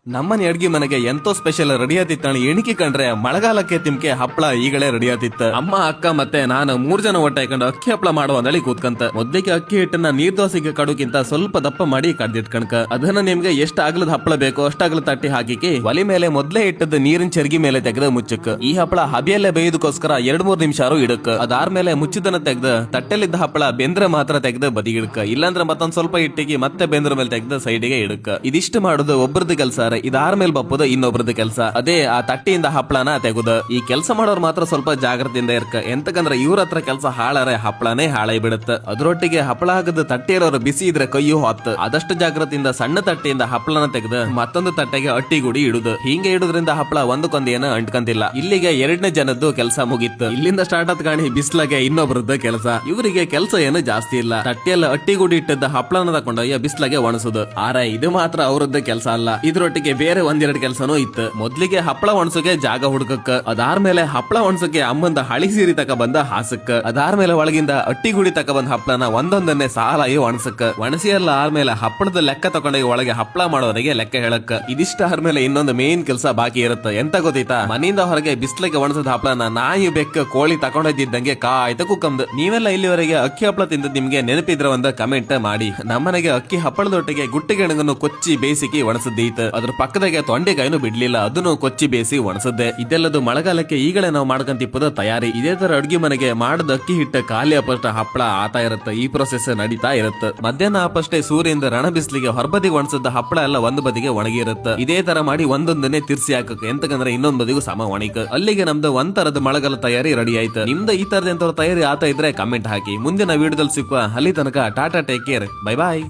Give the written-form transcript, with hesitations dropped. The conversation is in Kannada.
ನಮ್ಮನೆ ಅಡ್ಗಿ ಮನೆಗೆ ಎಂತೋ ಸ್ಪೆಷಲ್ ರೆಡಿ ಆತಿತ್ತ ಎಣಿಕೆ ಕಂಡ್ರೆ ಮಳೆಗಾಲಕ್ಕೆ ತಿಮ್ಕೆ ಹಪ್ಳ ಈಗಲೇ ರೆಡಿ ಆತಿತ್ತ. ಅಮ್ಮ ಅಕ್ಕ ಮತ್ತೆ ನಾನು 3 ಜನ ಒಟ್ಟ ಹಾಕೊಂಡು ಅಕ್ಕಿ ಹಪ್ಳ ಮಾಡುವ ಅಂದಳಿ ಕೂತ್ಕಂತ ಮೊದ್ಲಿಗೆ ಅಕ್ಕಿ ಹಿಟ್ಟನ್ನ ನೀರ್ ದೋಸೆಗೆ ಕಡುಕಿಂತ ಸ್ವಲ್ಪ ದಪ್ಪ ಮಾಡಿ ಕಡ್ದಿಟ್ಕಣಕ ಅದನ್ನ ನಿಮ್ಗೆ ಎಷ್ಟ್ ಆಗ್ಲದ ಹಪ್ಳ ಬೇಕೋ ಅಷ್ಟಾಗ್ಲ ತಟ್ಟಿ ಹಾಕಿಕಿ ಒಲಿ ಮೇಲೆ ಮೊದ್ಲೇ ಇಟ್ಟದ ನೀರಿನ ಚರ್ಗಿ ಮೇಲೆ ತೆಗೆದ ಮುಚ್ಚಕ್. ಈ ಹಪ್ಳ ಹಬಿಯಲ್ಲೇ ಬೇಯೋದಕ್ಕೋಸ್ಕರ 2-3 ನಿಮಿಷ ಇಡಕ್. ಅದಾದ್ಮೇಲೆ ಮುಚ್ಚಿದನ ತೆಗ್ದ ತಟ್ಟೆಲಿದ್ದ ಹಪ್ಳ ಬೆಂದ್ರೆ ಮಾತ್ರ ತೆಗ್ದ ಬದಿಗಿಡಕ. ಇಲ್ಲಾಂದ್ರೆ ಮತ್ತೊಂದ್ ಸ್ವಲ್ಪ ಇಟ್ಟಿಗೆ ಮತ್ತೆ ಬೆಂದ್ರ ಮೇಲೆ ತೆಗ್ದ ಸೈಡ್ಗೆ ಇಡಕ್. ಇದಿಷ್ಟು ಮಾಡುದು ಒಬ್ಬರದ್ದು ಕೆಲಸ. ಇದಾರ ಮೇಲೆ ಬಪ್ಪದ ಇನ್ನೊಬ್ರದ್ದು ಕೆಲಸ. ಅದೇ ಆ ತಟ್ಟಿಯಿಂದ ಹಪ್ಳನ ತೆಗುದ. ಈ ಕೆಲಸ ಮಾಡೋರು ಮಾತ್ರ ಸ್ವಲ್ಪ ಜಾಗ್ರತೆಯಿಂದ ಇರ್ಕ. ಎಂತಕಂದ್ರೆ ಇವ್ರ ಹತ್ರ ಕೆಲಸ ಹಾಳಾರೆ ಹಪ್ಳನೇ ಹಾಳಾಗಿ ಬಿಡುತ್ತ. ಅದ್ರೊಟ್ಟಿಗೆ ಹಪ್ಳ ಹಾಕದ ತಟ್ಟೆ ಇರೋರು ಬಿಸಿ ಇದ್ರೆ ಕೈಯು ಹೊತ್ತ. ಆದಷ್ಟು ಜಾಗ್ರತೆಯಿಂದ ಸಣ್ಣ ತಟ್ಟೆಯಿಂದ ಹಪ್ಳನ ತೆಗೆದ ಮತ್ತೊಂದು ತಟ್ಟೆಗೆ ಅಟ್ಟಿಗುಡಿ ಇಡುದು. ಹಿಂಗೆ ಇಡುದ್ರಿಂದ ಹಪ್ಳ ಒಂದಕ್ಕೊಂದು ಏನ ಅಂಟ್ಕಂತಿಲ್ಲ. ಇಲ್ಲಿಗೆ 2ನೇ ಜನದ್ದು ಕೆಲಸ ಮುಗಿತ್ತು. ಇಲ್ಲಿಂದ ಸ್ಟಾರ್ಟ್ ಆತ್ ಕಾಣಿ ಬಿಸ್ಲಾಗೆ ಇನ್ನೊಬ್ರದ್ದು ಕೆಲಸ. ಇವರಿಗೆ ಕೆಲಸ ಏನು ಜಾಸ್ತಿ ಇಲ್ಲ. ತಟ್ಟೆಲ್ಲ ಅಟ್ಟಿಗುಡಿ ಇಟ್ಟದ ಹಪ್ಳನ ತಕೊಂಡೋಯ್ಯ ಬಿಸ್ಲಾಗೆ ಒಣಸುದು. ಆರೆ ಇದು ಮಾತ್ರ ಅವರದ್ದು ಕೆಲಸ ಅಲ್ಲ. ಇದ್ರೊಟ್ಟಿಗೆ ಬೇರೆ 1-2 ಕೆಲಸನೂ ಇತ್ತು. ಮೊದ್ಲಿಗೆ ಹಪ್ಳ ಒಣಸಕ್ಕೆ ಜಾಗ ಹುಡುಕಕ್ಕ. ಅದಾದ್ಮೇಲೆ ಹಪ್ಳ ಒಣಸಕ್ಕೆ ಅಮ್ಮಂದ ಹಳಿ ಸೀರಿ ತಕ ಬಂದ ಹಾಸಕ್ಕ. ಅದಾದ್ಮೇಲೆ ಒಳಗಿಂದ ಅಟ್ಟಿಗುಡಿ ತಕ ಬಂದ ಹಪ್ಳನ ಒಂದೊಂದನ್ನೇ ಸಾಲಾಗಿ ಒಣಸಕ್ಕ. ಒಣಸಿ ಎಲ್ಲ ಆದ್ಮೇಲೆ ಹಪ್ಪಳದ ಲೆಕ್ಕ ತಕೊಂಡೋಗಿ ಒಳಗೆ ಹಪ್ಳ ಮಾಡೋರಿಗೆ ಲೆಕ್ಕ ಹೇಳಕ್ಕ. ಇದಿಷ್ಟ ಆದ್ಮೇಲೆ ಇನ್ನೊಂದು ಮೇನ್ ಕೆಲಸ ಬಾಕಿ ಇರುತ್ತೆ. ಎಂತ ಗೊತ್ತಿತ್ತಾ? ಮನೆಯಿಂದ ಹೊರಗೆ ಬಿಸ್ಲಿಗೆ ಒಣಸದ ಹಪ್ಳನ ನಾಯಿ ಬೆಕ್ಕ ಕೋಳಿ ತಕೊಂಡೋಗಿದ್ದಂಗೆ ಕಾಯ್ತ ಕುಕ್ಕಂದು. ನೀವೆಲ್ಲ ಇಲ್ಲಿವರೆಗೆ ಅಕ್ಕಿ ಹಪ್ಳ ತಿಂದ ನಿಮ್ಗೆ ನೆನಪಿದ್ರ ಒಂದು ಕಮೆಂಟ್ ಮಾಡಿ. ನಮ್ಮನೆಗೆ ಅಕ್ಕಿ ಹಪ್ಪಳದೊಟ್ಟಿಗೆ ಗುಟ್ಟಿಗೆಣಗನ್ನು ಕೊಚ್ಚಿ ಬೇಯಿಸಿ ಒಣಸದ್ದೀತ. ಅದ್ರ ಪಕ್ಕದಾಗೆ ತೊಂಡೆಕಾಯಿನೂ ಬಿಡ್ಲಿಲ್ಲ, ಅದನ್ನು ಕೊಚ್ಚಿ ಬೇಯಿಸಿ ಒಣಸದ್ದೆ. ಇದೆಲ್ಲದು ಮಳೆಗಾಲಕ್ಕೆ ಈಗಲೇ ನಾವು ಮಾಡ್ಕೊಂತಿಪ್ಪದ ತಯಾರಿ. ಇದೇ ತರ ಅಡ್ಗೆ ಮನೆಗೆ ಮಾಡದ ಅಕ್ಕಿ ಹಿಟ್ಟ ಖಾಲಿ ಅಪ್ಪಷ್ಟ ಹಪ್ಪಳ ಆತಾ ಇರುತ್ತೆ. ಈ ಪ್ರೊಸೆಸ್ ನಡೀತಾ ಇರುತ್ತೆ. ಮಧ್ಯಾಹ್ನ ಅಪ್ಪಷ್ಟೇ ಸೂರ್ಯದಿಂದ ರಣ ಬಿಸ್ಲಿಗೆ ಹೊರಬದಿಗೆ ಒಣಸದ ಹಪ್ಪಳ ಎಲ್ಲ ಒಂದು ಬದಿಗೆ ಒಣಗಿರುತ್ತೆ. ಇದೇ ತರ ಮಾಡಿ ಒಂದೊಂದನ್ನೇ ತಿರ್ಸಿ ಹಾಕಕ್. ಎಂತಕಂದ್ರೆ ಇನ್ನೊಂದ್ ಬದಿಗೂ ಸಮ ಒಣಗ. ಅಲ್ಲಿಗೆ ನಮ್ದು ಒಂಥರದ ಮಳೆಗಾಲ ತಯಾರಿ ರೆಡಿ ಆಯ್ತು. ನಿಮ್ದು ಈ ತರದ ಎಂತ ತಯಾರಿ ಆತಾ ಇದ್ರೆ ಕಮೆಂಟ್ ಹಾಕಿ. ಮುಂದಿನ ವಿಡಿಯೋದಲ್ಲಿ ಸಿಕ್ಕುವ. ಅಲ್ಲಿ ತನಕ ಟಾಟಾ, ಟೇಕ್ ಕೇರ್, ಬೈ ಬಾಯ್.